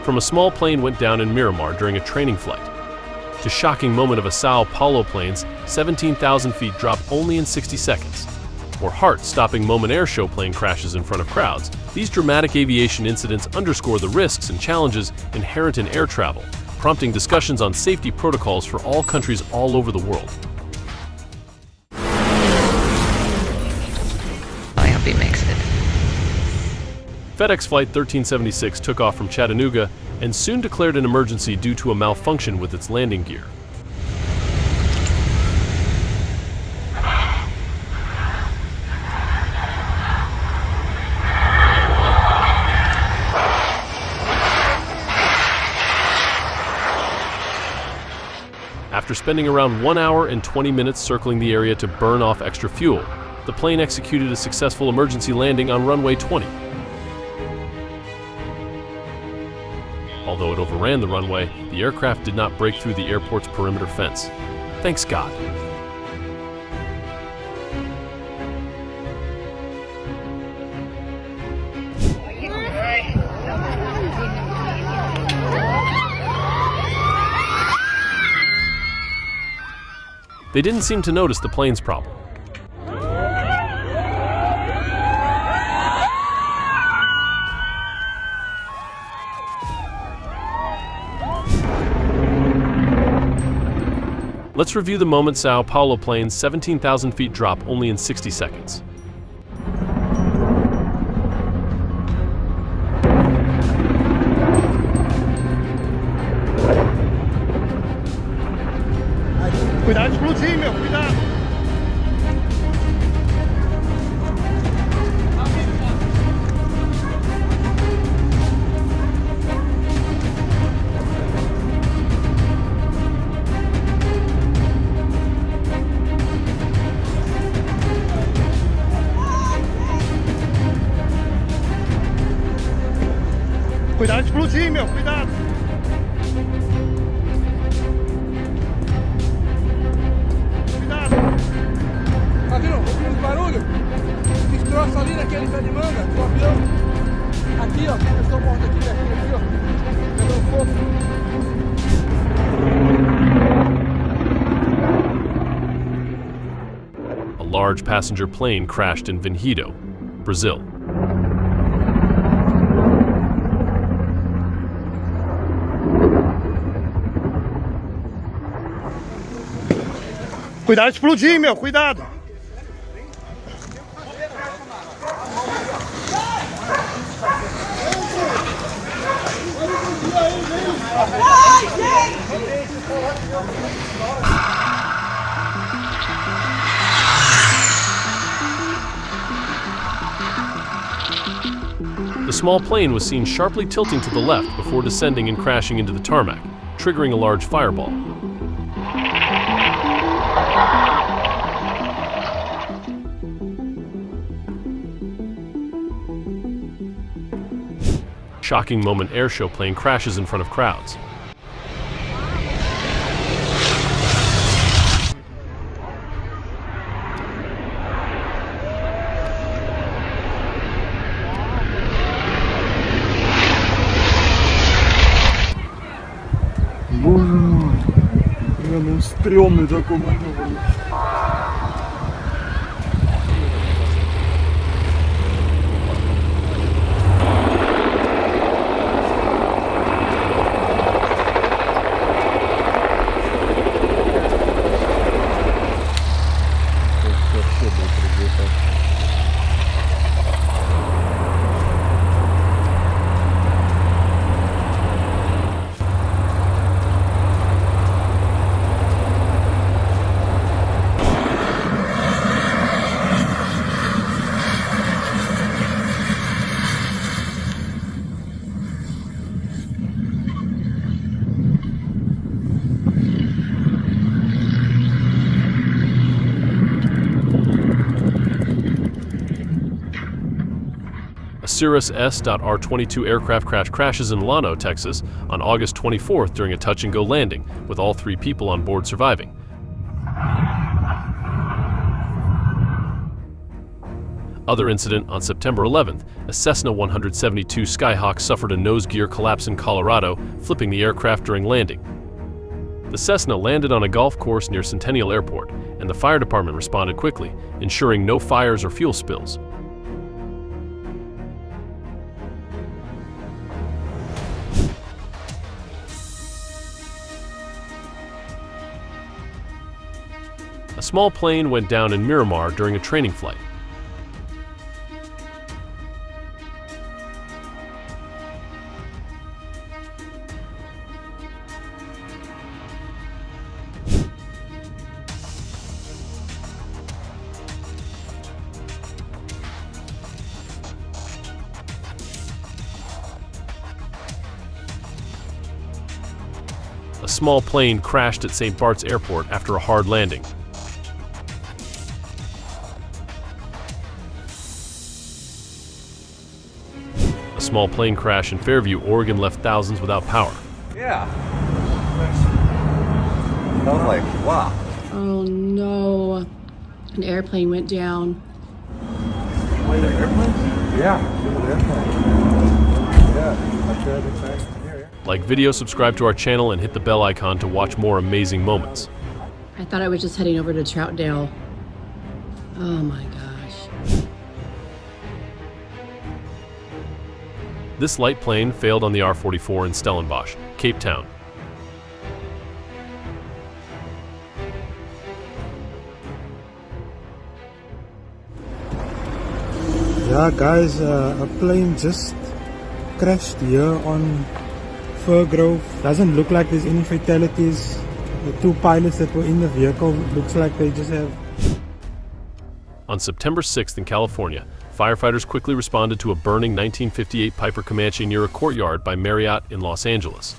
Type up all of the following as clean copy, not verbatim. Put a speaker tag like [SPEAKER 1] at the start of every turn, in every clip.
[SPEAKER 1] from a small plane went down in Miramar during a training flight. To shocking moment of a Sao Paulo plane's 17,000 feet drop only in 60 seconds. Or heart-stopping moment airshow plane crashes in front of crowds, these dramatic aviation incidents underscore the risks and challenges inherent in air travel, prompting discussions on safety protocols for all countries all over the world.
[SPEAKER 2] I hope he makes it.
[SPEAKER 1] FedEx Flight 1376 took off from Chattanooga and soon declared an emergency due to a malfunction with its landing gear. After spending around 1 hour and 20 minutes circling the area to burn off extra fuel, the plane executed a successful emergency landing on runway 20. Although it overran the runway, the aircraft did not break through the airport's perimeter fence. Thanks God. They didn't seem to notice the plane's problem. Let's review the moment Sao Paulo plane's 17,000 feet drop only in 60 seconds.
[SPEAKER 3] Cuidado de explodir, meu, cuidado! Cuidado de explodir, meu, cuidado!
[SPEAKER 4] Tá vendo aquele barulho? Destroça ali naquele pé de manga do avião. Aqui, ó, eu estou morto aqui, aqui, ó. Pegou fogo.
[SPEAKER 1] A large passenger plane crashed in Vinhedo, Brazil.
[SPEAKER 3] Cuidado de explodir, meu, cuidado!
[SPEAKER 1] The small plane was seen sharply tilting to the left before descending and crashing into the tarmac, triggering a large fireball. Shocking moment airshow plane crashes in front of crowds.
[SPEAKER 3] Ну, стрёмный такой.
[SPEAKER 1] Cirrus S.R-22 aircraft crashes in Llano, Texas on August 24th during a touch-and-go landing, with all 3 people on board surviving. Other incident on September 11th, a Cessna 172 Skyhawk suffered a nose gear collapse in Colorado, flipping the aircraft during landing. The Cessna landed on a golf course near Centennial Airport, and the fire department responded quickly, ensuring no fires or fuel spills. A small plane went down in Miramar during a training flight. A small plane crashed at St. Bart's Airport after a hard landing. A small plane crash in Fairview, Oregon left thousands without power.
[SPEAKER 2] Yeah. I was like, wow.
[SPEAKER 5] Oh no. An airplane went down.
[SPEAKER 2] Wait, an airplane? Yeah, it was an airplane. Yeah, I said it's right here.
[SPEAKER 1] Like video, subscribe to our channel, and hit the bell icon to watch more amazing moments.
[SPEAKER 5] I thought I was just heading over to Troutdale. Oh my gosh.
[SPEAKER 1] This light plane failed on the R-44 in Stellenbosch, Cape Town.
[SPEAKER 6] Yeah guys, a plane just crashed here on Fir Grove. Doesn't look like there's any fatalities. The two pilots that were in the vehicle, looks like they just have...
[SPEAKER 1] On September 6th in California, firefighters quickly responded to a burning 1958 Piper Comanche near a Courtyard by Marriott in Los Angeles.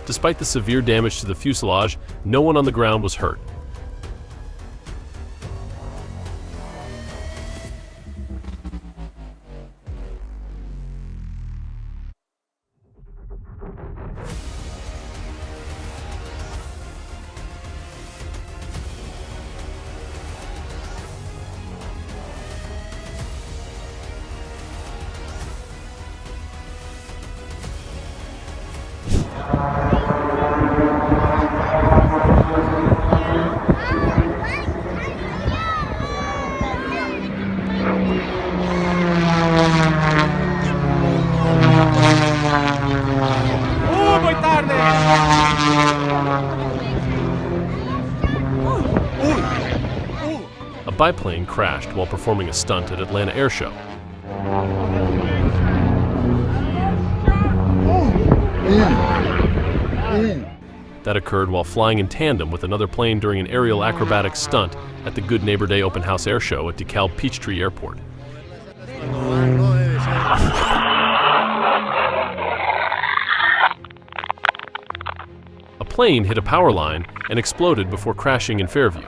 [SPEAKER 1] Despite the severe damage to the fuselage, no one on the ground was hurt. A biplane crashed while performing a stunt at Atlanta Airshow. That occurred while flying in tandem with another plane during an aerial acrobatics stunt at the Good Neighbor Day Open House Airshow at DeKalb Peachtree Airport. A plane hit a power line and exploded before crashing in Fairview.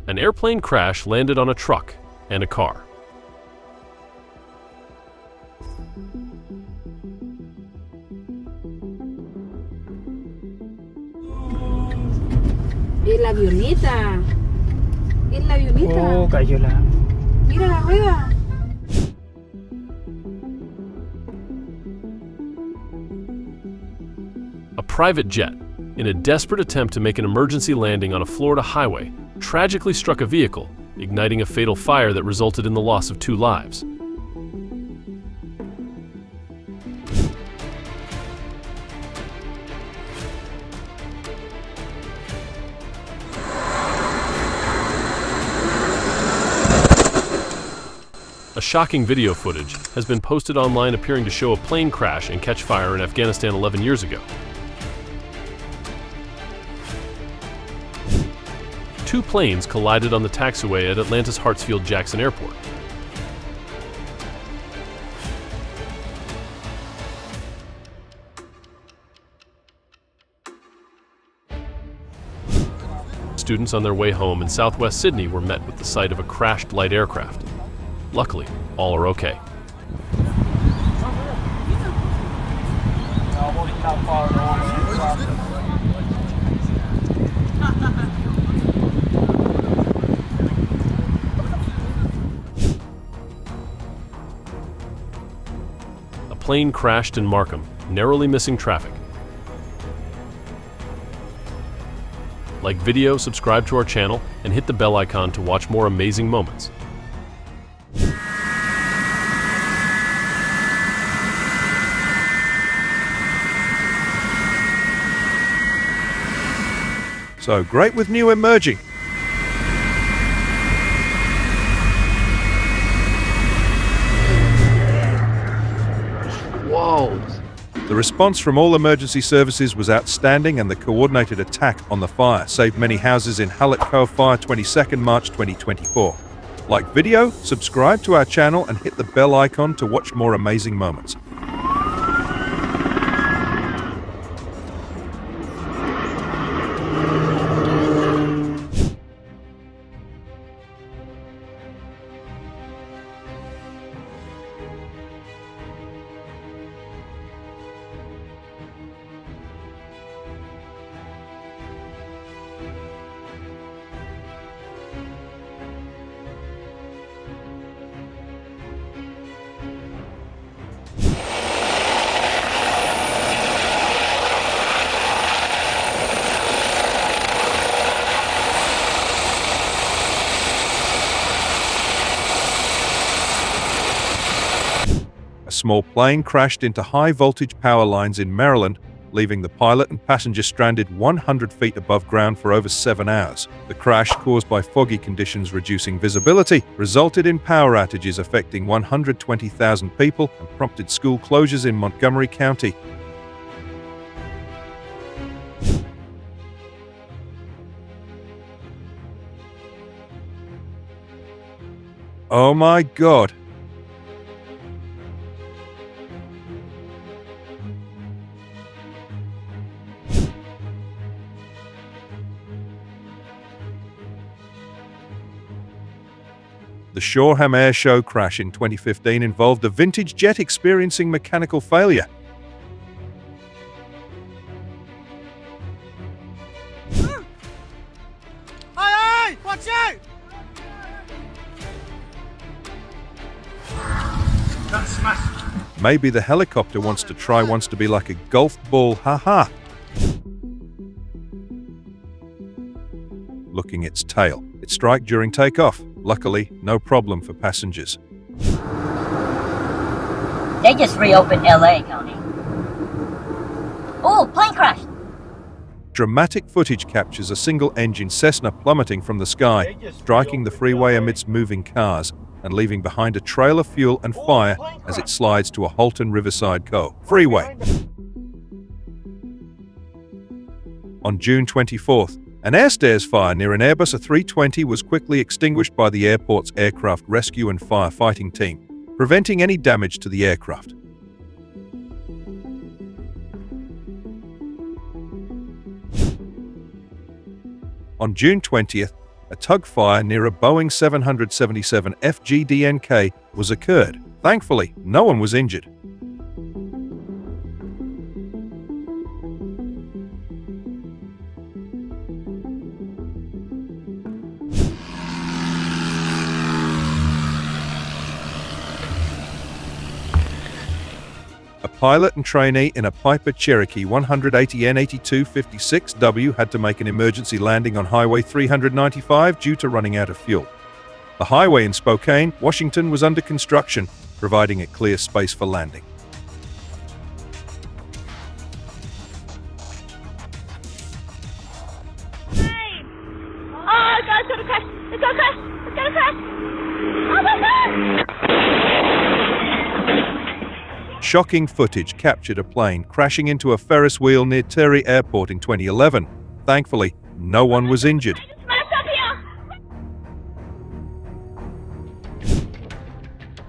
[SPEAKER 1] An airplane crash landed on a truck and a car.
[SPEAKER 7] Es la avioneta. Es la avioneta.
[SPEAKER 6] Oh, cayó la...
[SPEAKER 7] Mira la rueda.
[SPEAKER 1] A private jet, in a desperate attempt to make an emergency landing on a Florida highway, tragically struck a vehicle, igniting a fatal fire that resulted in the loss of 2 lives. A shocking video footage has been posted online appearing to show a plane crash and catch fire in Afghanistan 11 years ago. 2 planes collided on the taxiway at Atlanta's Hartsfield-Jackson Airport. students on their way home in southwest Sydney were met with the sight of a crashed light aircraft. Luckily, all are okay. A plane crashed in Markham, narrowly missing traffic. Like video, subscribe to our channel, and hit the bell icon to watch more amazing moments.
[SPEAKER 2] So great with new emerging.
[SPEAKER 1] Whoa!
[SPEAKER 2] The response from all emergency services was outstanding, and the coordinated attack on the fire saved many houses in Hallett Cove Fire 22nd March 2024. Like video, subscribe to our channel, and hit the bell icon to watch more amazing moments. A small plane crashed into high-voltage power lines in Maryland, leaving the pilot and passenger stranded 100 feet above ground for over 7 hours. The crash, caused by foggy conditions reducing visibility, resulted in power outages affecting 120,000 people and prompted school closures in Montgomery County. Oh my God! The Shoreham Airshow crash in 2015 involved a vintage jet experiencing mechanical failure.
[SPEAKER 3] Hey, watch out!
[SPEAKER 2] Maybe the helicopter wants to be like a golf ball, haha. Looking its tail. It struck during takeoff. Luckily, no problem for passengers.
[SPEAKER 8] They just reopened LA County. Oh, plane crash!
[SPEAKER 2] Dramatic footage captures a single-engine Cessna plummeting from the sky, striking the freeway amidst moving cars, and leaving behind a trail of fuel and fire as it slides to a Halton Riverside Cove freeway. On June 24th, an airstairs fire near an Airbus A320 was quickly extinguished by the airport's aircraft rescue and firefighting team, preventing any damage to the aircraft. On June 20th, a tug fire near a Boeing 777 FGDNK was occurred. Thankfully, no one was injured. A pilot and trainee in a Piper Cherokee 180N8256W had to make an emergency landing on Highway 395 due to running out of fuel. The highway in Spokane, Washington was under construction, providing a clear space for landing.
[SPEAKER 9] Hey! Oh God, it's gonna crash! It's gonna crash! It's gonna crash! Oh my God!
[SPEAKER 2] Shocking footage captured a plane crashing into a Ferris wheel near Terry Airport in 2011. Thankfully, no one was injured.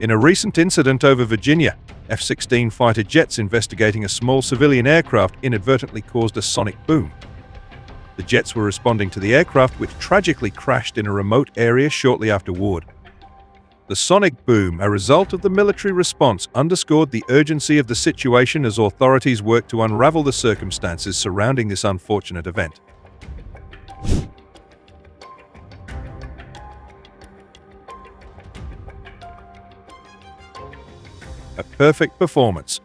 [SPEAKER 2] In a recent incident over Virginia, F-16 fighter jets investigating a small civilian aircraft inadvertently caused a sonic boom. The jets were responding to the aircraft, which tragically crashed in a remote area shortly afterward. The sonic boom, a result of the military response, underscored the urgency of the situation as authorities worked to unravel the circumstances surrounding this unfortunate event. A perfect performance.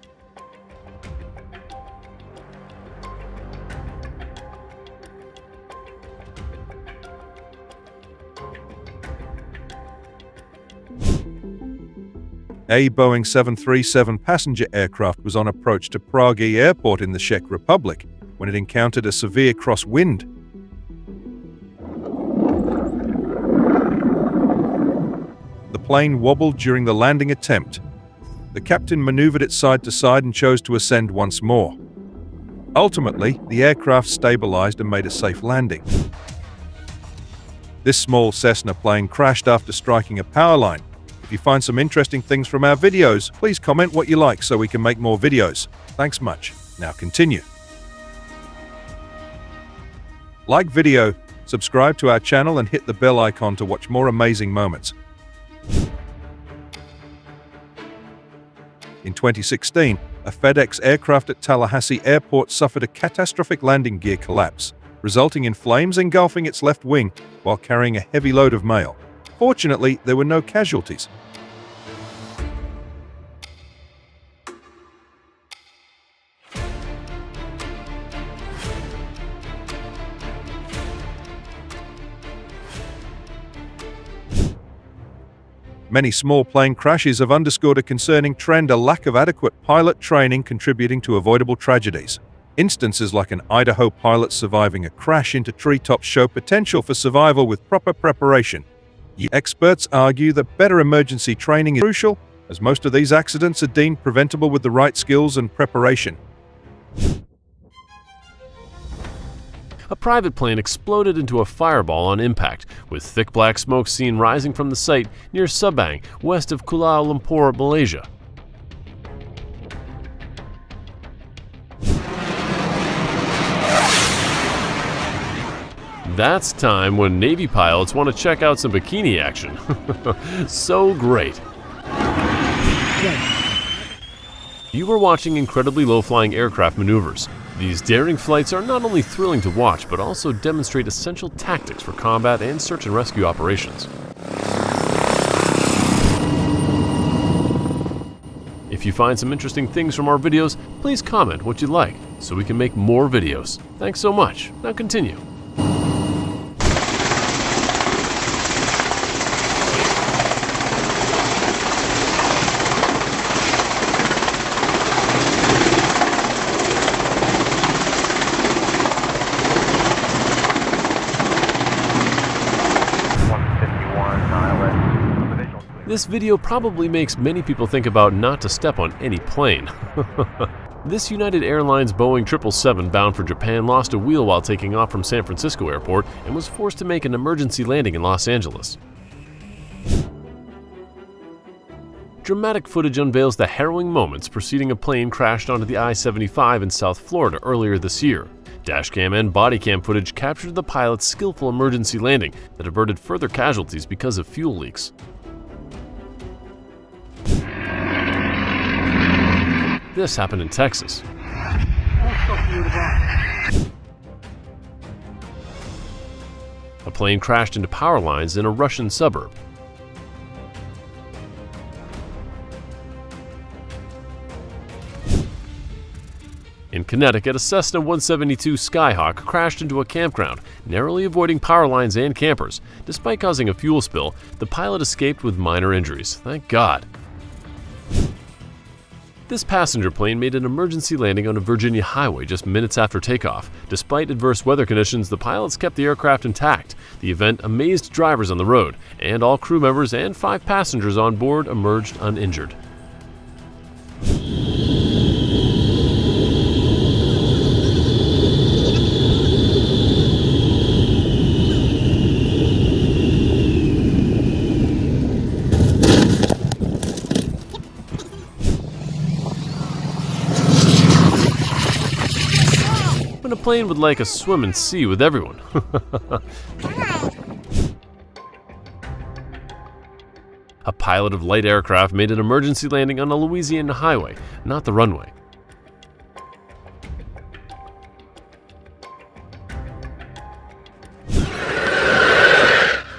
[SPEAKER 2] A Boeing 737 passenger aircraft was on approach to Prague Airport in the Czech Republic when it encountered a severe crosswind. The plane wobbled during the landing attempt. The captain maneuvered it side to side and chose to ascend once more. Ultimately, the aircraft stabilized and made a safe landing. This small Cessna plane crashed after striking a power line. If you find some interesting things from our videos, please comment what you like so we can make more videos. Thanks much. Now continue. Like video, subscribe to our channel and hit the bell icon to watch more amazing moments. In 2016, a FedEx aircraft at Tallahassee Airport suffered a catastrophic landing gear collapse, resulting in flames engulfing its left wing while carrying a heavy load of mail. Fortunately, there were no casualties. Many small plane crashes have underscored a concerning trend: a lack of adequate pilot training contributing to avoidable tragedies. Instances like an Idaho pilot surviving a crash into treetops show potential for survival with proper preparation. Experts argue that better emergency training is crucial, as most of these accidents are deemed preventable with the right skills and preparation.
[SPEAKER 1] A private plane exploded into a fireball on impact, with thick black smoke seen rising from the site near Subang, west of Kuala Lumpur, Malaysia. That's time when Navy pilots want to check out some bikini action. So great. You are watching incredibly low-flying aircraft maneuvers. These daring flights are not only thrilling to watch, but also demonstrate essential tactics for combat and search and rescue operations. If you find some interesting things from our videos, please comment what you like so we can make more videos. Thanks so much. Now continue. This video probably makes many people think about not to step on any plane. This United Airlines Boeing 777 bound for Japan lost a wheel while taking off from San Francisco Airport and was forced to make an emergency landing in Los Angeles. Dramatic footage unveils the harrowing moments preceding a plane crashed onto the I-75 in South Florida earlier this year. Dashcam and bodycam footage captured the pilot's skillful emergency landing that averted further casualties because of fuel leaks. This happened in Texas. A plane crashed into power lines in a Russian suburb. In Connecticut, a Cessna 172 Skyhawk crashed into a campground, narrowly avoiding power lines and campers. Despite causing a fuel spill, the pilot escaped with minor injuries. Thank God. This passenger plane made an emergency landing on a Virginia highway just minutes after takeoff. Despite adverse weather conditions, the pilots kept the aircraft intact. The event amazed drivers on the road, and all crew members and 5 passengers on board emerged uninjured. When a plane would like a swim and sea with everyone. A pilot of light aircraft made an emergency landing on a Louisiana highway, not the runway.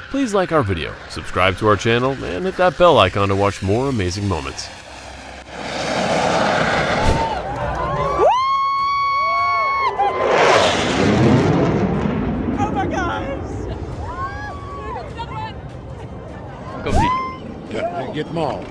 [SPEAKER 1] Please like our video, subscribe to our channel, and hit that bell icon to watch more amazing moments.
[SPEAKER 3] Oh my gosh!
[SPEAKER 1] Go see.
[SPEAKER 4] Get them all.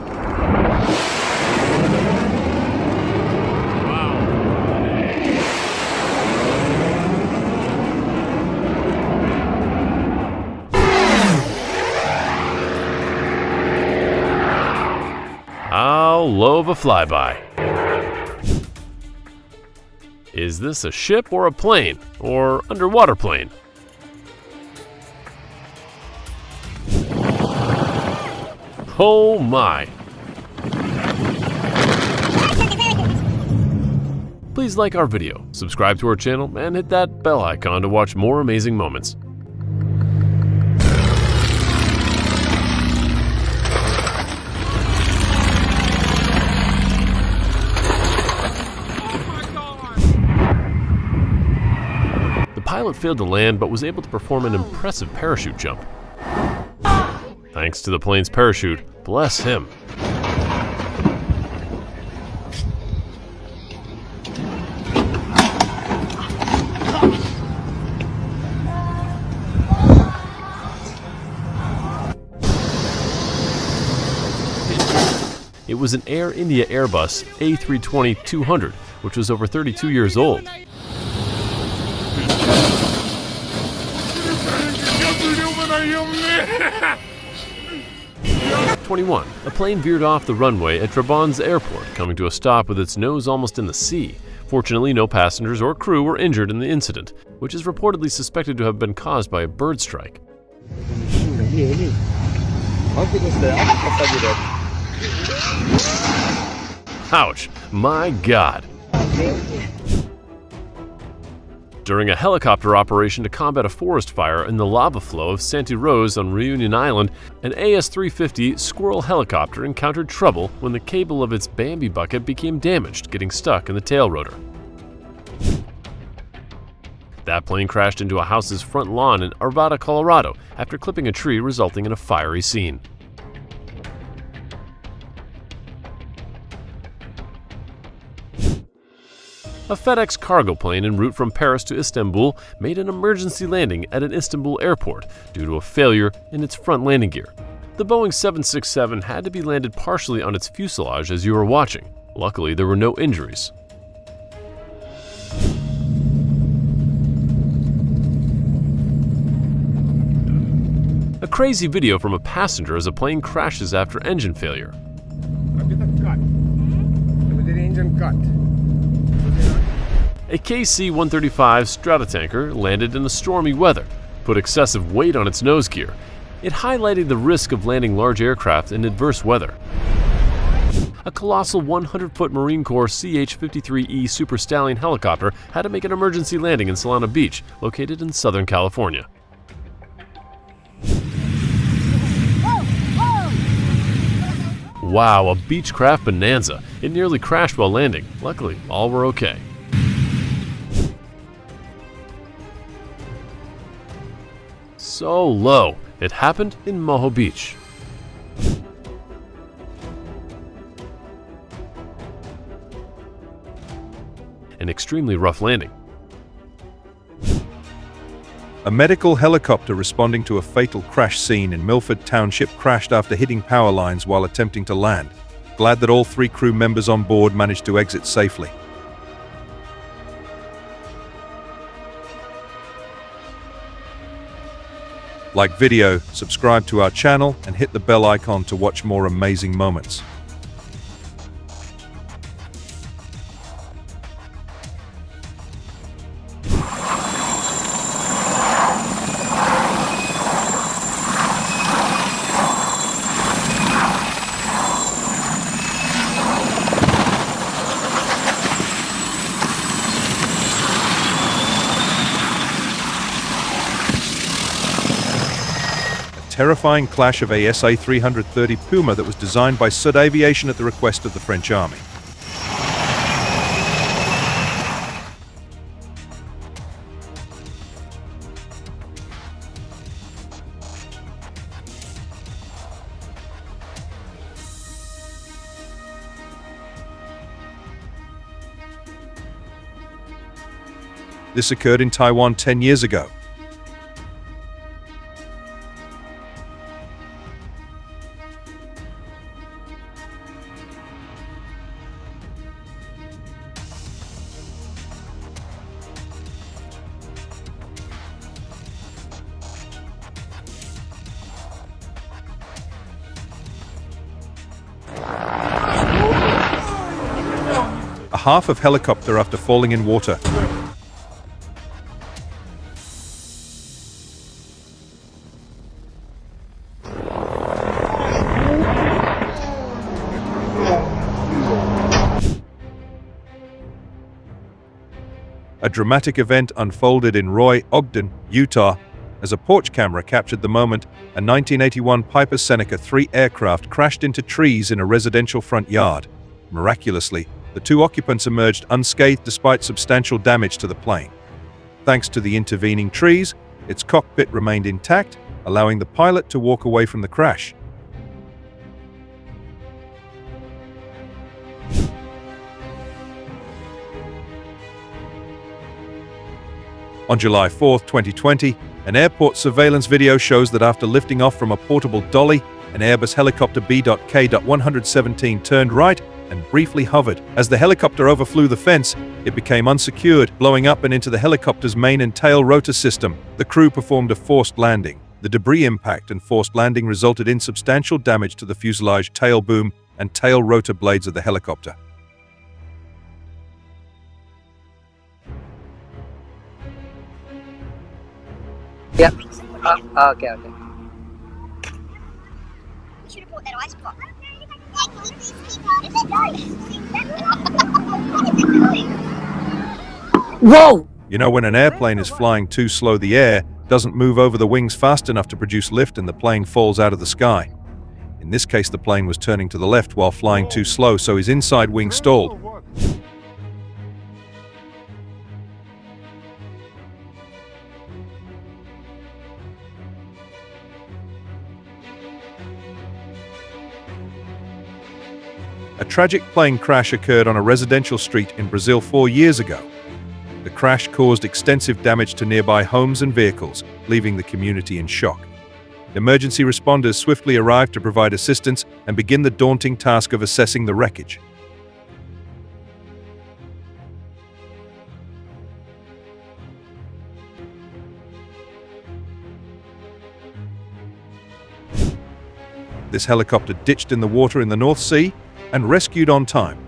[SPEAKER 1] How low of a flyby? Is this a ship or a plane? Or underwater plane? Oh my! Please like our video, subscribe to our channel, and hit that bell icon to watch more amazing moments. The pilot failed to land but was able to perform an impressive parachute jump. Thanks to the plane's parachute, bless him. It was an Air India Airbus A320-200, which was over 32 years old. A plane veered off the runway at DeKalb Airport, coming to a stop with its nose almost in the sea. Fortunately, no passengers or crew were injured in the incident, which is reportedly suspected to have been caused by a bird strike. Ouch! My God! During a helicopter operation to combat a forest fire in the lava flow of Santa Rosa on Reunion Island, an AS-350 Squirrel helicopter encountered trouble when the cable of its Bambi bucket became damaged, getting stuck in the tail rotor. That plane crashed into a house's front lawn in Arvada, Colorado, after clipping a tree, resulting in a fiery scene. A FedEx cargo plane en route from Paris to Istanbul made an emergency landing at an Istanbul airport due to a failure in its front landing gear. The Boeing 767 had to be landed partially on its fuselage as you were watching. Luckily, there were no injuries. A crazy video from a passenger as a plane crashes after engine failure. A KC-135 Stratotanker landed in the stormy weather, put excessive weight on its nose gear. It highlighted the risk of landing large aircraft in adverse weather. A colossal 100-foot Marine Corps CH-53E Super Stallion helicopter had to make an emergency landing in Solana Beach, located in Southern California. Wow, a Beechcraft bonanza. It nearly crashed while landing. Luckily, all were okay. So low. It happened in Moho Beach. An extremely rough landing.
[SPEAKER 2] A medical helicopter responding to a fatal crash scene in Milford Township crashed after hitting power lines while attempting to land. Glad that all 3 crew members on board managed to exit safely. Like video, subscribe to our channel, and hit the bell icon to watch more amazing moments. terrifying clash of a SA-330 Puma that was designed by Aviation at the request of the French Army. This occurred in Taiwan 10 years ago. A half of helicopter after falling in water. A dramatic event unfolded in Roy, Ogden, Utah, as a porch camera captured the moment a 1981 Piper Seneca 3 aircraft crashed into trees in a residential front yard. Miraculously, the two occupants emerged unscathed despite substantial damage to the plane. Thanks to the intervening trees, its cockpit remained intact, allowing the pilot to walk away from the crash. On July 4, 2020, an airport surveillance video shows that after lifting off from a portable dolly, an Airbus helicopter B.K.117 turned right and briefly hovered. As the helicopter overflew the fence, it became unsecured, blowing up and into the helicopter's main and tail rotor system. The crew performed a forced landing. The debris impact and forced landing resulted in substantial damage to the fuselage, tail boom, and tail rotor blades of the helicopter.
[SPEAKER 8] Yep. Okay.
[SPEAKER 9] You should have bought that ice block.
[SPEAKER 8] Whoa!
[SPEAKER 2] You know, when an airplane is flying too slow, the air doesn't move over the wings fast enough to produce lift and the plane falls out of the sky. In this case, the plane was turning to the left while flying too slow, so his inside wing stalled. A tragic plane crash occurred on a residential street in Brazil 4 years ago. The crash caused extensive damage to nearby homes and vehicles, leaving the community in shock. Emergency responders swiftly arrived to provide assistance and begin the daunting task of assessing the wreckage. This helicopter ditched in the water in the North Sea and rescued on time.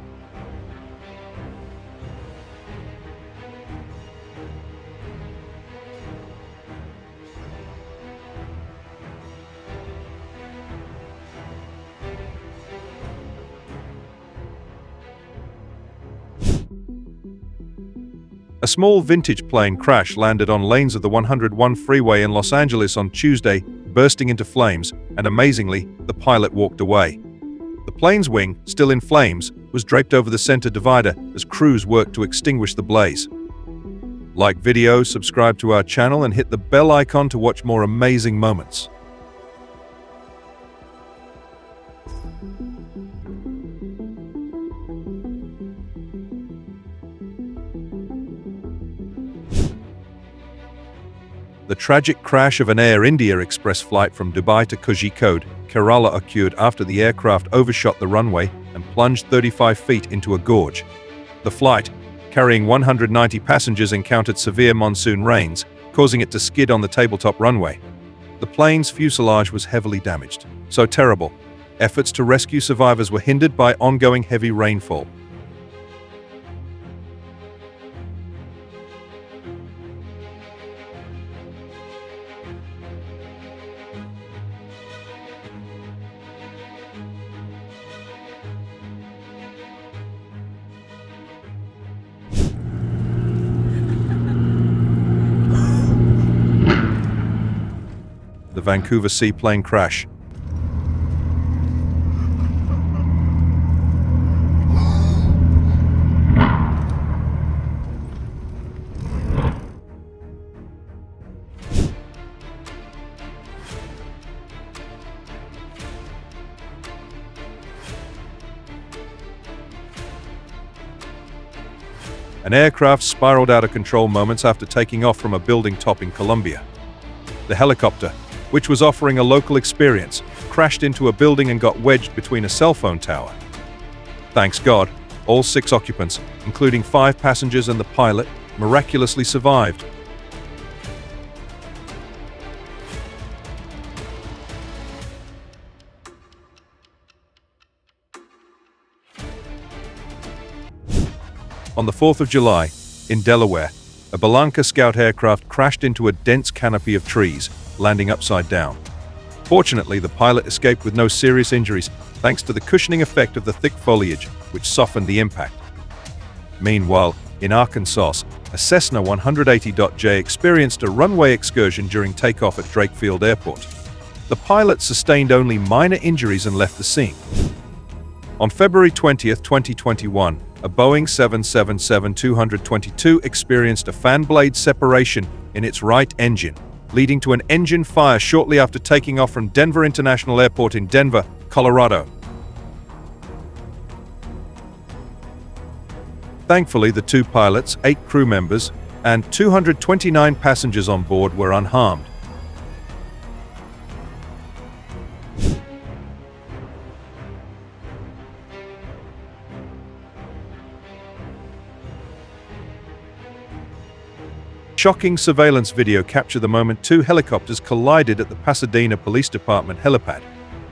[SPEAKER 2] A small vintage plane crash landed on lanes of the 101 freeway in Los Angeles on Tuesday, bursting into flames, and amazingly, the pilot walked away. The plane's wing, still in flames, was draped over the center divider as crews worked to extinguish the blaze. Like video, subscribe to our channel, and hit the bell icon to watch more amazing moments. The tragic crash of an Air India Express flight from Dubai to Kozhikode, Kerala occurred after the aircraft overshot the runway and plunged 35 feet into a gorge. The flight, carrying 190 passengers, encountered severe monsoon rains, causing it to skid on the tabletop runway. The plane's fuselage was heavily damaged. So terrible, efforts to rescue survivors were hindered by ongoing heavy rainfall. The the Vancouver seaplane crash. An aircraft spiraled out of control moments after taking off from a building top in Colombia. The helicopter, which was offering a local experience, crashed into a building and got wedged between a cell phone tower. Thanks God, all 6 occupants, including 5 passengers and the pilot, miraculously survived. On the 4th of July, in Delaware, a Belanca Scout aircraft crashed into a dense canopy of trees, landing upside down. Fortunately, the pilot escaped with no serious injuries thanks to the cushioning effect of the thick foliage, which softened the impact. Meanwhile, in Arkansas, a Cessna 180.J experienced a runway excursion during takeoff at Drakefield Airport. The pilot sustained only minor injuries and left the scene. On February 20, 2021, a Boeing 777-222 experienced a fan blade separation in its right engine, leading to an engine fire shortly after taking off from Denver International Airport in Denver, Colorado. Thankfully, the 2 pilots, 8 crew members, and 229 passengers on board were unharmed. Shocking surveillance video captured the moment 2 helicopters collided at the Pasadena Police Department helipad.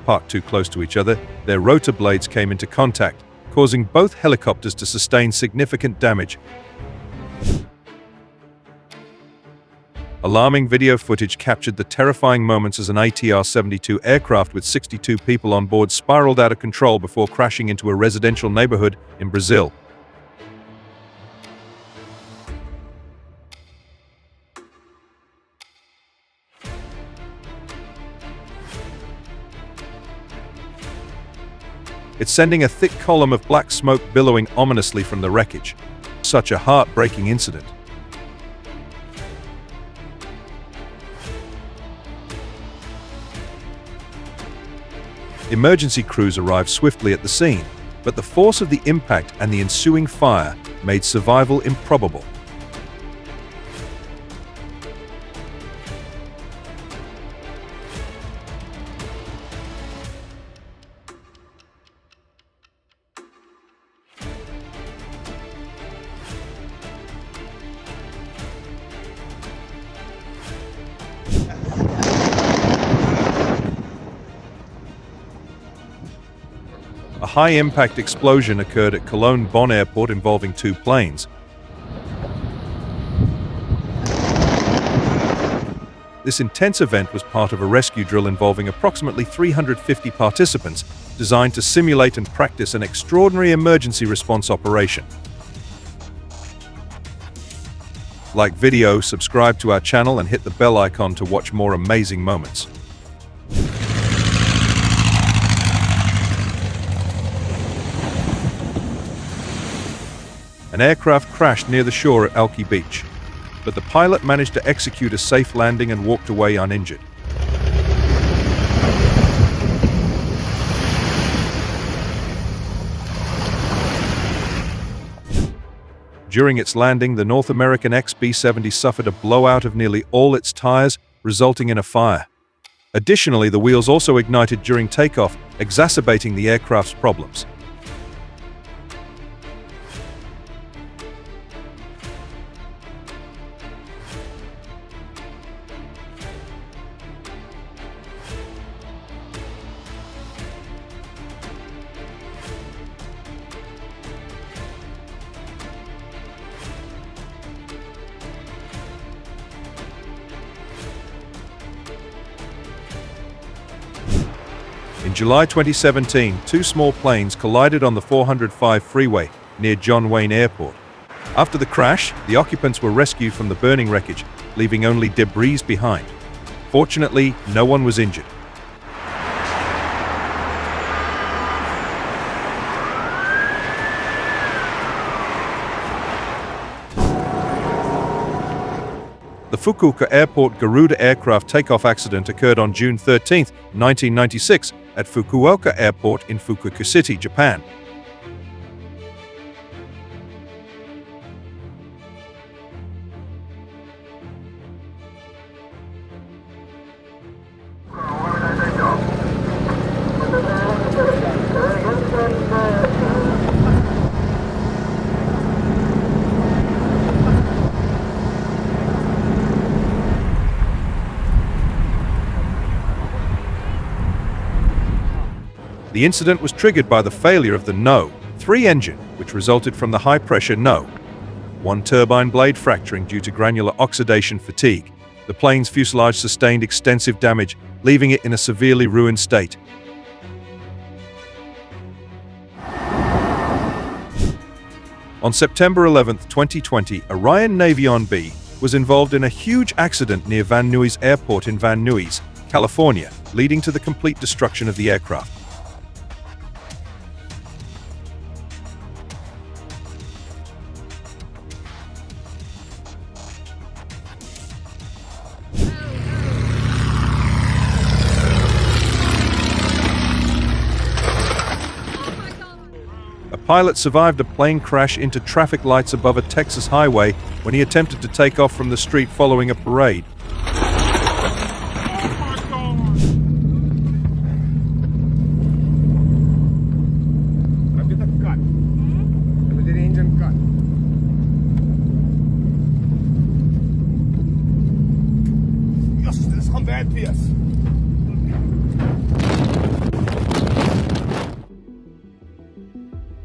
[SPEAKER 2] Parked too close to each other, their rotor blades came into contact, causing both helicopters to sustain significant damage. Alarming video footage captured the terrifying moments as an ATR-72 aircraft with 62 people on board spiraled out of control before crashing into a residential neighborhood in Brazil. It's sending a thick column of black smoke billowing ominously from the wreckage. Such a heartbreaking incident. Emergency crews arrived swiftly at the scene, but the force of the impact and the ensuing fire made survival improbable. A high-impact explosion occurred at Cologne-Bonn Airport involving 2 planes. This intense event was part of a rescue drill involving approximately 350 participants, designed to simulate and practice an extraordinary emergency response operation. Like video, subscribe to our channel and hit the bell icon to watch more amazing moments. An aircraft crashed near the shore at Elkey Beach, but the pilot managed to execute a safe landing and walked away uninjured. During its landing, the North American XB-70 suffered a blowout of nearly all its tires, resulting in a fire. Additionally, the wheels also ignited during takeoff, exacerbating the aircraft's problems. In July 2017, 2 small planes collided on the 405 freeway near John Wayne Airport. After the crash, the occupants were rescued from the burning wreckage, leaving only debris behind. Fortunately, no one was injured. The Fukuoka Airport Garuda aircraft takeoff accident occurred on June 13, 1996, at Fukuoka Airport in Fukuoka City, Japan. The incident was triggered by the failure of the No.3 engine, which resulted from the high-pressure No.1 turbine blade fracturing due to granular oxidation fatigue. The plane's fuselage sustained extensive damage, leaving it in a severely ruined state. On September 11, 2020, a Ryan Navion B was involved in a huge accident near Van Nuys Airport in Van Nuys, California, leading to the complete destruction of the aircraft. A pilot survived a plane crash into traffic lights above a Texas highway when he attempted to take off from the street following a parade.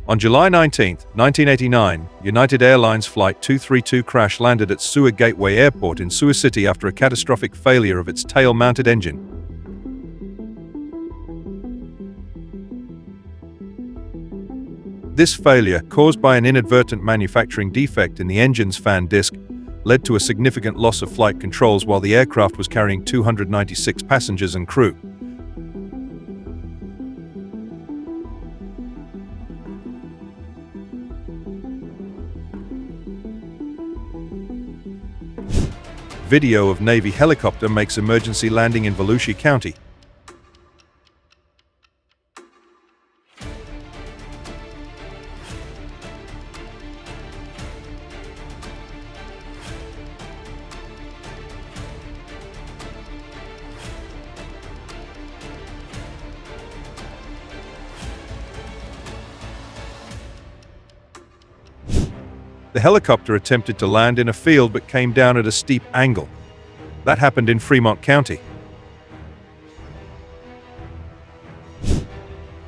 [SPEAKER 2] On July 19, 1989, United Airlines Flight 232 crash-landed at Sewer Gateway Airport in Sewer City after a catastrophic failure of its tail-mounted engine. This failure, caused by an inadvertent manufacturing defect in the engine's fan disc, led to a significant loss of flight controls while the aircraft was carrying 296 passengers and crew. Video of Navy helicopter makes emergency landing in Volusia County. The helicopter attempted to land in a field but came down at a steep angle. That happened in Fremont County.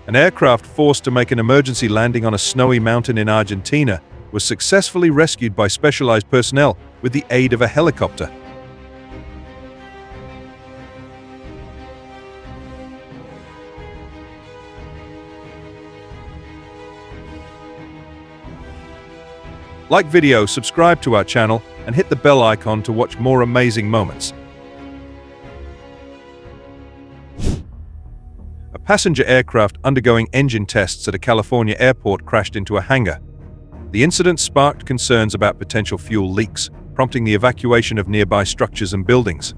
[SPEAKER 2] An aircraft forced to make an emergency landing on a snowy mountain in Argentina was successfully rescued by specialized personnel with the aid of a helicopter. Like video, subscribe to our channel, and hit the bell icon to watch more amazing moments. A passenger aircraft undergoing engine tests at a California airport crashed into a hangar. The incident sparked concerns about potential fuel leaks, prompting the evacuation of nearby structures and buildings.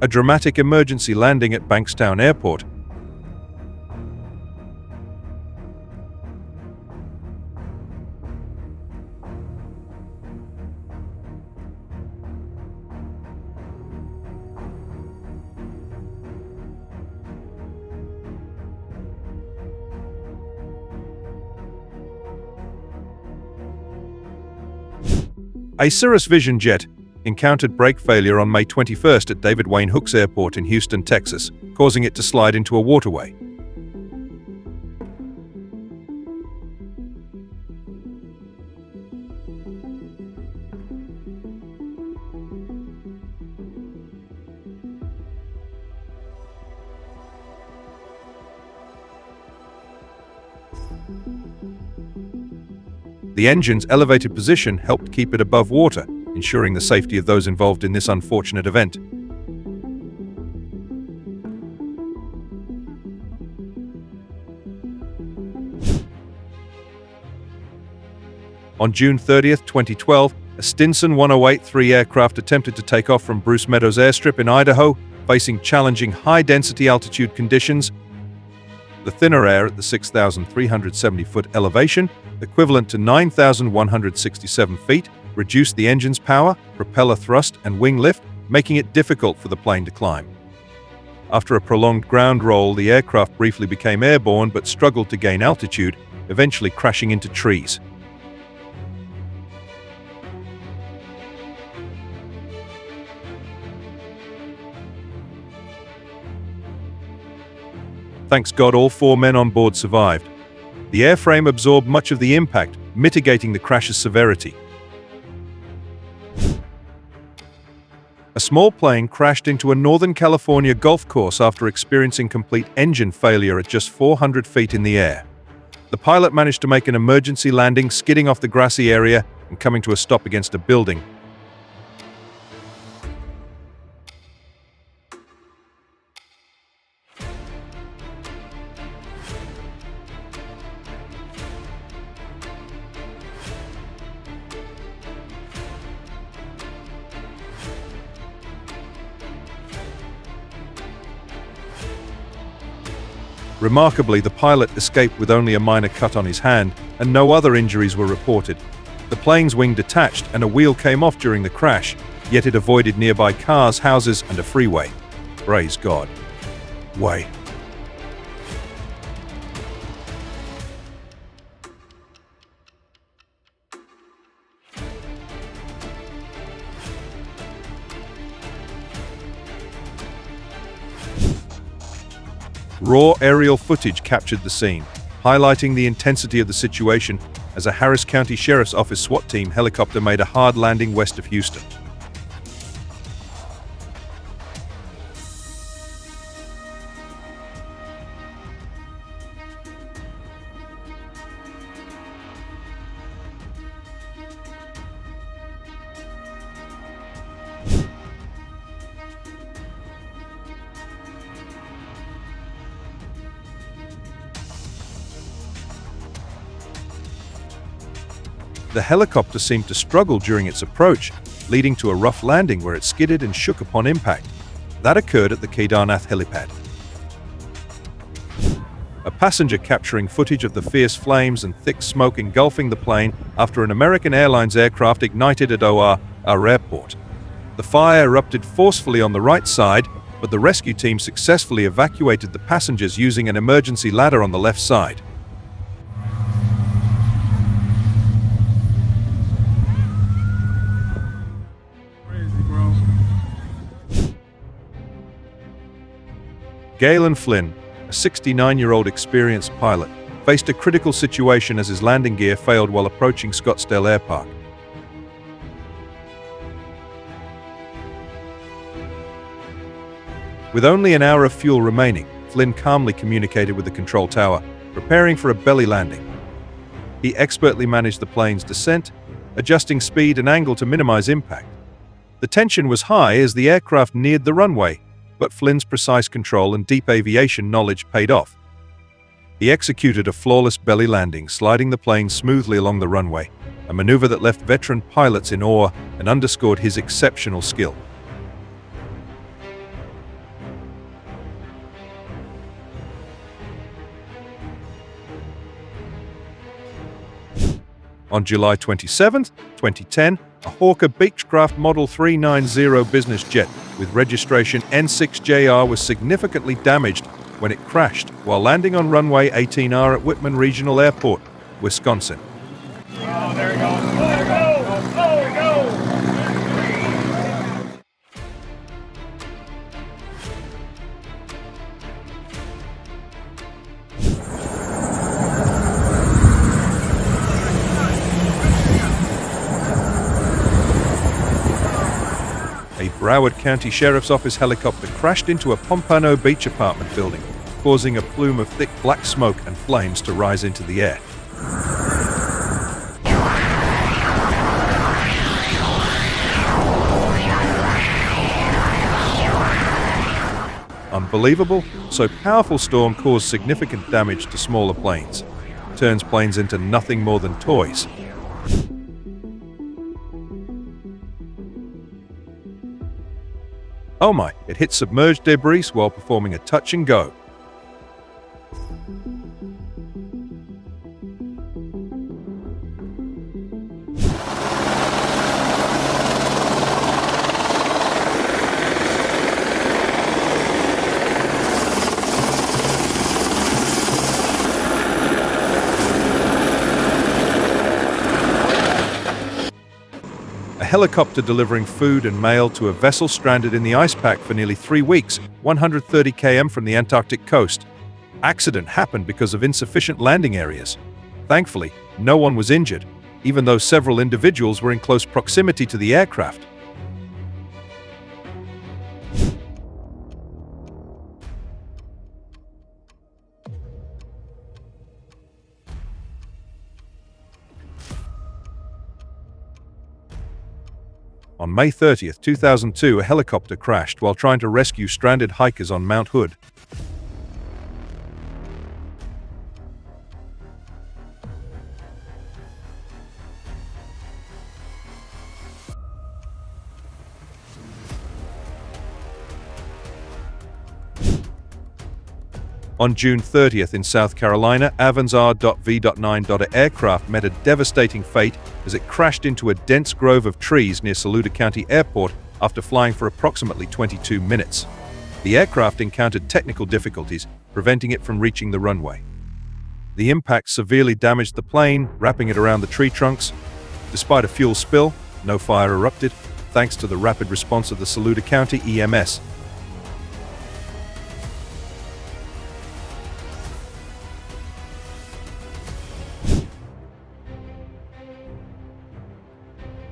[SPEAKER 2] A dramatic emergency landing at Bankstown Airport. A Cirrus Vision jet encountered brake failure on May 21st at David Wayne Hooks Airport in Houston, Texas, causing it to slide into a waterway. The engine's elevated position helped keep it above water, ensuring the safety of those involved in this unfortunate event. On June 30, 2012, a Stinson 1083 aircraft attempted to take off from Bruce Meadows Airstrip in Idaho, facing challenging high-density altitude conditions. The thinner air at the 6,370-foot elevation, equivalent to 9,167 feet, reduced the engine's power, propeller thrust, and wing lift, making it difficult for the plane to climb. After a prolonged ground roll, the aircraft briefly became airborne but struggled to gain altitude, eventually crashing into trees. Thanks God, all 4 men on board survived. The airframe absorbed much of the impact, mitigating the crash's severity. A small plane crashed into a Northern California golf course after experiencing complete engine failure at just 400 feet in the air. The pilot managed to make an emergency landing, skidding off the grassy area and coming to a stop against a building. Remarkably, the pilot escaped with only a minor cut on his hand, and no other injuries were reported. The plane's wing detached and a wheel came off during the crash, yet it avoided nearby cars, houses, and a freeway. Praise God. Way. Raw aerial footage captured the scene, highlighting the intensity of the situation as a Harris County Sheriff's Office SWAT team helicopter made a hard landing west of Houston. The helicopter seemed to struggle during its approach, leading to a rough landing where it skidded and shook upon impact. That occurred at the Kedarnath helipad. A passenger capturing footage of the fierce flames and thick smoke engulfing the plane after an American Airlines aircraft ignited at our airport. The fire erupted forcefully on the right side, but the rescue team successfully evacuated the passengers using an emergency ladder on the left side. Galen Flynn, a 69-year-old experienced pilot, faced a critical situation as his landing gear failed while approaching Scottsdale Air Park. With only an hour of fuel remaining, Flynn calmly communicated with the control tower, preparing for a belly landing. He expertly managed the plane's descent, adjusting speed and angle to minimize impact. The tension was high as the aircraft neared the runway, but Flynn's precise control and deep aviation knowledge paid off. He executed a flawless belly landing, sliding the plane smoothly along the runway, a maneuver that left veteran pilots in awe and underscored his exceptional skill. On July 27, 2010, a Hawker Beechcraft Model 390 business jet with registration N6JR was significantly damaged when it crashed while landing on runway 18R at Whitman Regional Airport, Wisconsin.
[SPEAKER 3] Oh, there he goes. Oh, there he goes. Oh, there he goes.
[SPEAKER 2] A Broward County Sheriff's Office helicopter crashed into a Pompano Beach apartment building, causing a plume of thick black smoke and flames to rise into the air. Unbelievable? So powerful storm caused significant damage to smaller planes. Turns planes into nothing more than toys. Oh my, it hit submerged debris while performing a touch and go. A helicopter delivering food and mail to a vessel stranded in the ice pack for nearly 3 weeks, 130 km from the Antarctic coast. Accident happened because of insufficient landing areas. Thankfully, no one was injured, even though several individuals were in close proximity to the aircraft. On May 30, 2002, a helicopter crashed while trying to rescue stranded hikers on Mount Hood. On June 30th in South Carolina, Avans R.V.9. aircraft met a devastating fate as it crashed into a dense grove of trees near Saluda County Airport after flying for approximately 22 minutes. The aircraft encountered technical difficulties, preventing it from reaching the runway. The impact severely damaged the plane, wrapping it around the tree trunks. Despite a fuel spill, no fire erupted, thanks to the rapid response of the Saluda County EMS.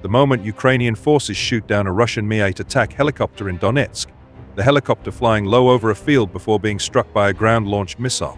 [SPEAKER 2] The moment Ukrainian forces shoot down a Russian Mi-8 attack helicopter in Donetsk, the helicopter flying low over a field before being struck by a ground-launched missile.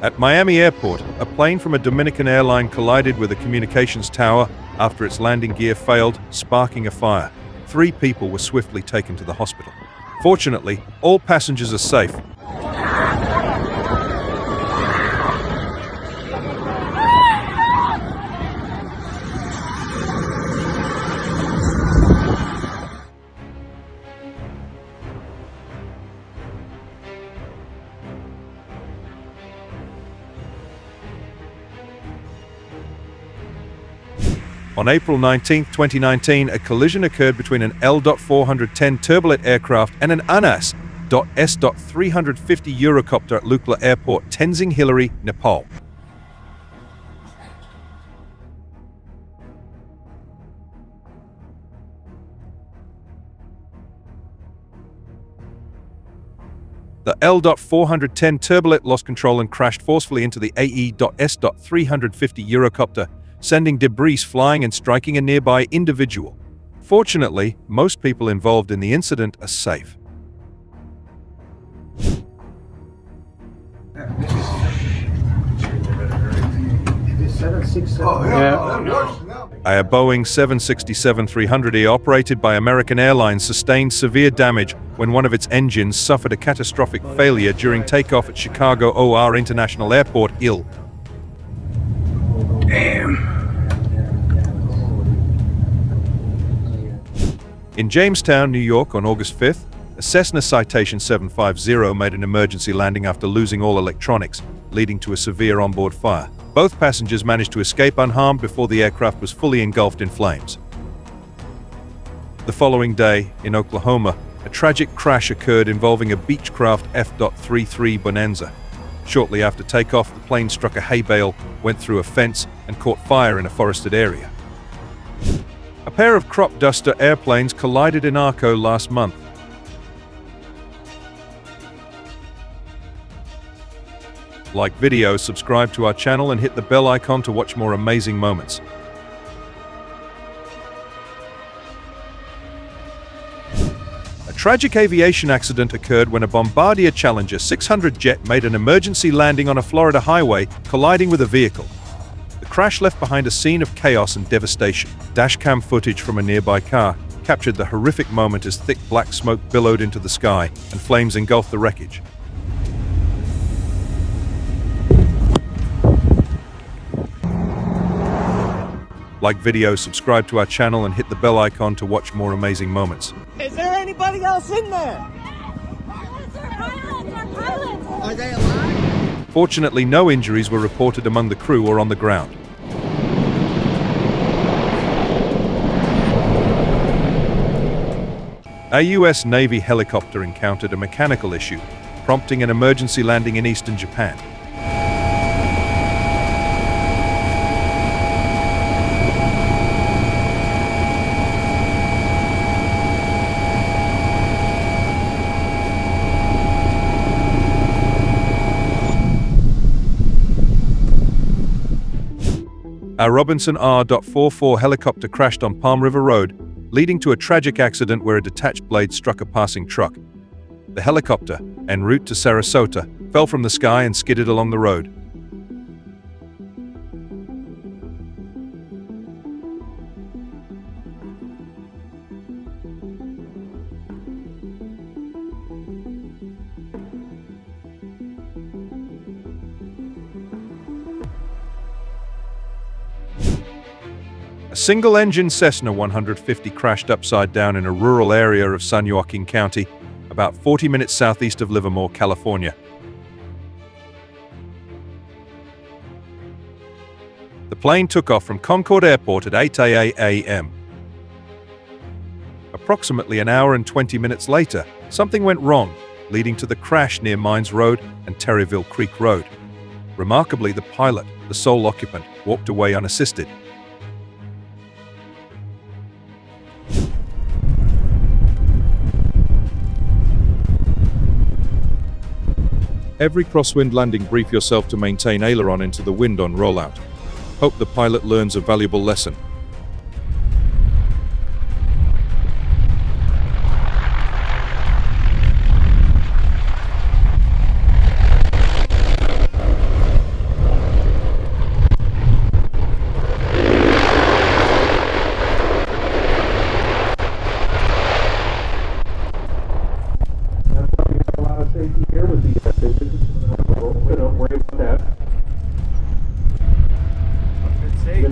[SPEAKER 2] At Miami Airport, a plane from a Dominican airline collided with a communications tower after its landing gear failed, sparking a fire. 3 people were swiftly taken to the hospital. Fortunately, all passengers are safe. On April 19, 2019, a collision occurred between an L.410 turbojet aircraft and an ANAS.S.350 Eurocopter at Lukla Airport, Tenzing Hillary, Nepal. The L.410 turbojet lost control and crashed forcefully into the AE.S.350 Eurocopter, sending debris flying and striking a nearby individual. Fortunately, most people involved in the incident are safe. A Boeing 767-300E operated by American Airlines sustained severe damage when one of its engines suffered a catastrophic failure during takeoff at Chicago OR International Airport, IL. In Jamestown, New York, on August 5th, a Cessna Citation 750 made an emergency landing after losing all electronics, leading to a severe onboard fire. Both passengers managed to escape unharmed before the aircraft was fully engulfed in flames. The following day, in Oklahoma, a tragic crash occurred involving a Beechcraft F.33 Bonanza. Shortly after takeoff, the plane struck a hay bale, went through a fence, and caught fire in a forested area. A pair of crop duster airplanes collided in Arco last month. Like video, subscribe to our channel, and hit the bell icon to watch more amazing moments. A tragic aviation accident occurred when a Bombardier Challenger 600 jet made an emergency landing on a Florida highway, colliding with a vehicle. The crash left behind a scene of chaos and devastation. Dashcam footage from a nearby car captured the horrific moment as thick black smoke billowed into the sky and flames engulfed the wreckage. Like video, subscribe to our channel, and hit the bell icon to watch more amazing moments.
[SPEAKER 3] Is there anybody else in there? Are they alive?
[SPEAKER 2] Fortunately, no injuries were reported among the crew or on the ground. A U.S. Navy helicopter encountered a mechanical issue, prompting an emergency landing in eastern Japan. A Robinson R.44 helicopter crashed on Palm River Road, leading to a tragic accident where a detached blade struck a passing truck. The helicopter, en route to Sarasota, fell from the sky and skidded along the road. A single-engine Cessna 150 crashed upside down in a rural area of San Joaquin County, about 40 minutes southeast of Livermore, California. The plane took off from Concord Airport at 8 a.m. Approximately an hour and 20 minutes later, something went wrong, leading to the crash near Mines Road and Terryville Creek Road. Remarkably, the pilot, the sole occupant, walked away unassisted. Every crosswind landing, brief yourself to maintain aileron into the wind on rollout. Hope the pilot learns a valuable lesson.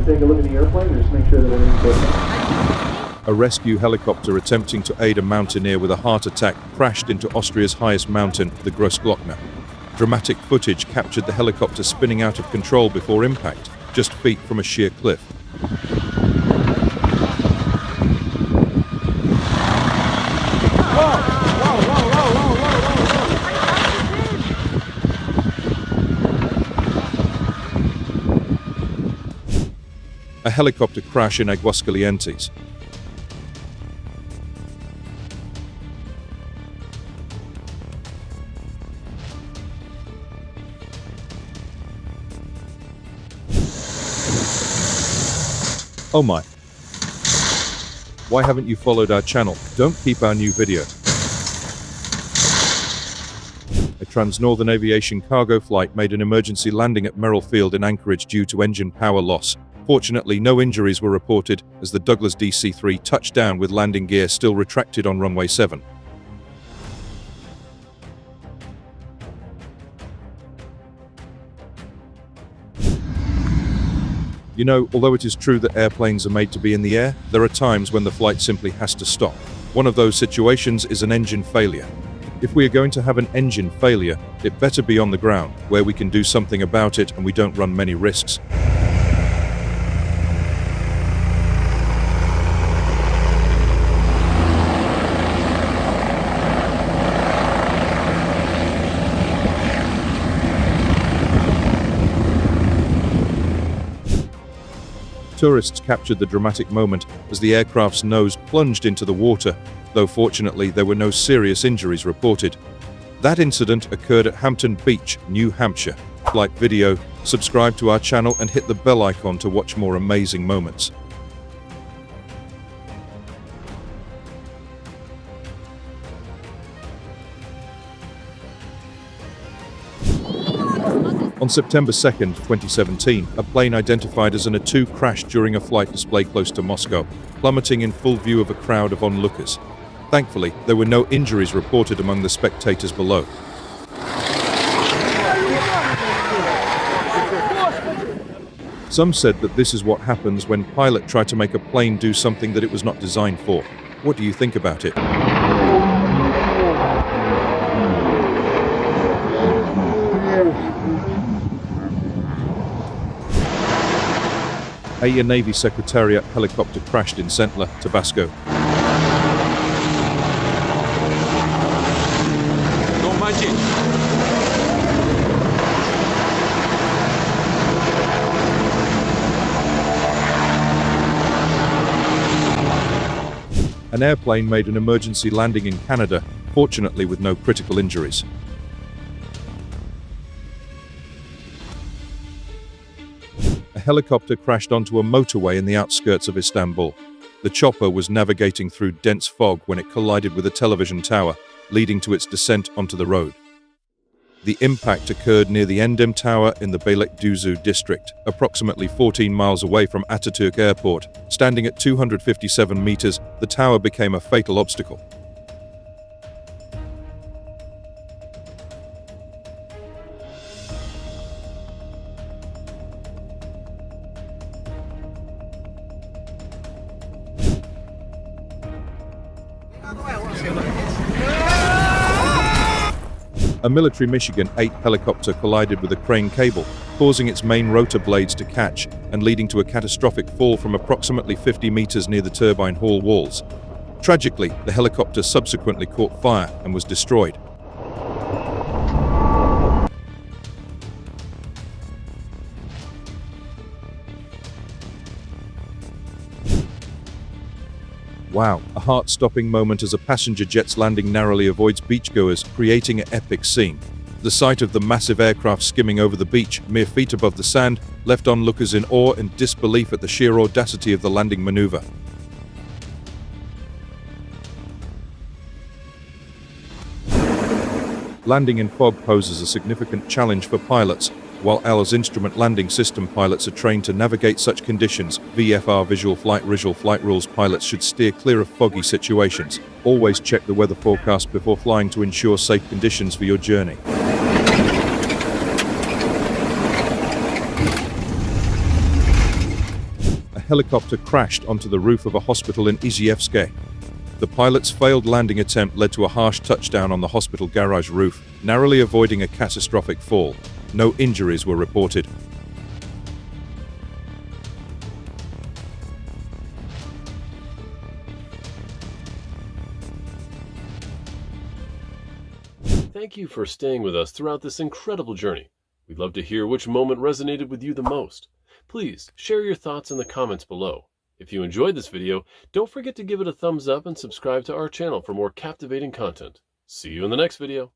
[SPEAKER 10] Take a look at the airplane and just make sure that everything's okay.
[SPEAKER 2] A rescue helicopter attempting to aid a mountaineer with a heart attack crashed into Austria's highest mountain, the Grossglockner. Dramatic footage captured the helicopter spinning out of control before impact, just feet from a sheer cliff. A helicopter crash in Aguascalientes. Oh my. Why haven't you followed our channel? Don't keep our new video. A Trans-Northern Aviation cargo flight made an emergency landing at Merrill Field in Anchorage due to engine power loss. Fortunately, no injuries were reported as the Douglas DC-3 touched down with landing gear still retracted on runway 7. You know, although it is true that airplanes are made to be in the air, there are times when the flight simply has to stop. One of those situations is an engine failure. If we are going to have an engine failure, it better be on the ground, where we can do something about it and we don't run many risks. Tourists captured the dramatic moment as the aircraft's nose plunged into the water, though fortunately there were no serious injuries reported. That incident occurred at Hampton Beach, New Hampshire. Flight video, subscribe to our channel and hit the bell icon to watch more amazing moments. On September 2nd, 2017, a plane identified as an A-2 crashed during a flight display close to Moscow, plummeting in full view of a crowd of onlookers. Thankfully, there were no injuries reported among the spectators below. Some said that this is what happens when pilots try to make a plane do something that it was not designed for. What do you think about it? A Navy Secretariat helicopter crashed in Centla, Tabasco. An airplane made an emergency landing in Canada, fortunately with no critical injuries. A helicopter crashed onto a motorway in the outskirts of Istanbul. The chopper was navigating through dense fog when it collided with a television tower, leading to its descent onto the road. The impact occurred near the Endem Tower in the Beylikdüzü district, approximately 14 miles away from Atatürk Airport. Standing at 257 meters, the tower became a fatal obstacle. A military Michigan 8 helicopter collided with a crane cable, causing its main rotor blades to catch and leading to a catastrophic fall from approximately 50 meters near the turbine hall walls. Tragically, the helicopter subsequently caught fire and was destroyed. Wow, a heart-stopping moment as a passenger jet's landing narrowly avoids beachgoers, creating an epic scene. The sight of the massive aircraft skimming over the beach, mere feet above the sand, left onlookers in awe and disbelief at the sheer audacity of the landing maneuver. Landing in fog poses a significant challenge for pilots. While ours instrument landing system pilots are trained to navigate such conditions, VFR visual flight rules pilots should steer clear of foggy situations. Always check the weather forecast before flying to ensure safe conditions for your journey. A helicopter crashed onto the roof of a hospital in Izhevsk. The pilot's failed landing attempt led to a harsh touchdown on the hospital garage roof, narrowly avoiding a catastrophic fall. No injuries were reported.
[SPEAKER 1] Thank you for staying with us throughout this incredible journey. We'd love to hear which moment resonated with you the most. Please share your thoughts in the comments below. If you enjoyed this video, don't forget to give it a thumbs up and subscribe to our channel for more captivating content. See you in the next video.